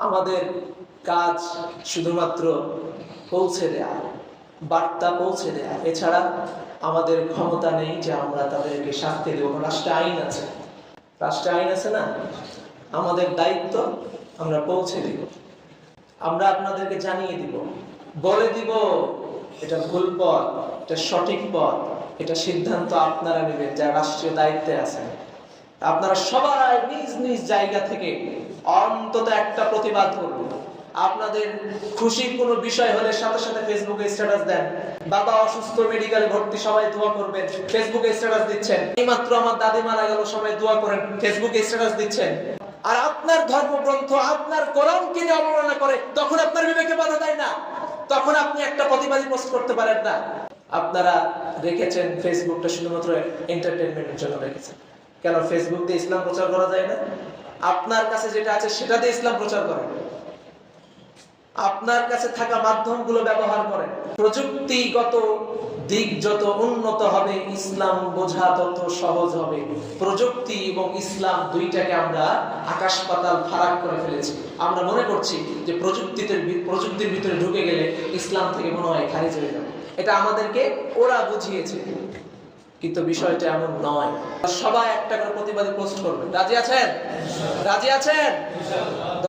আমাদের কাজ শুধুমাত্র পৌঁছে দেয়া, বার্তা পৌঁছে দেয়া, এছাড়া আমাদের ক্ষমতা নেই যে আমরা তাদেরকে শাস্তি দেব। রাষ্ট্রে আইন আছে, রাষ্ট্রে আইন আছে না? আমাদের দায়িত্ব আমরা পৌঁছে দিব, আমরা আপনাদেরকে জানিয়ে দিব, বলে দিব এটা ভুল পথ, এটা সঠিক পথ, এটা সিদ্ধান্ত আপনারা নেবেন যারা রাষ্ট্রীয় দায়িত্বে আছেন। আপনারা সবাই নিজ নিজ জায়গা থেকে অন্তত একটা প্রতিবাদ করবেন। আপনাদের খুশির কোনো বিষয় হলে সাথে সাথে ফেসবুকে স্ট্যাটাস দেন। বাবা অসুস্থ, মেডিকেলে ভর্তি, সবাই দোয়া করবেন, ফেসবুকে স্ট্যাটাস দিচ্ছেন। এইমাত্র আমার দাদি মারা গেল, সবাই দোয়া করেন, ফেসবুকে স্ট্যাটাস দিচ্ছেন। আর আপনার ধর্মগ্রন্থ, আপনার কোরআনকে নিয়ে অবমাননা করে, তখন আপনার বিবেকে বাধা দেয় না? তখন আপনি একটা প্রতিবাদী পোস্ট করতে পারেন না? আপনারা রেখেছেন ফেসবুকটা শুধুমাত্র এন্টারটেইনমেন্টের জন্য রেখেছেন। কেন ফেসবুক দিয়ে ইসলাম প্রচার করা যায় না? আপনার কাছে যেটা আছে সেটা দিয়ে ইসলাম প্রচার করেন। আপনার কাছে থাকা মাধ্যমগুলো ব্যবহার করেন। প্রযুক্তিগত দিক যত উন্নত হবে, ইসলাম বোঝা তত সহজ হবে। প্রযুক্তি এবং ইসলাম দুইটাকে আমরা আকাশ পাতাল ফারাক করে ফেলেছি। আমরা মনে করছি যে প্রযুক্তির ভিতরে ঢুকে গেলে ইসলাম থেকে মনে হয় খারিজ হয়ে যাবে। এটা আমাদেরকে ওরা বুঝিয়েছে, কিন্তু বিষয়টা এমন নয়। সবাই একটা করে প্রতিবাদী পোস্ট করবে। রাজি আছেন? রাজি আছেন?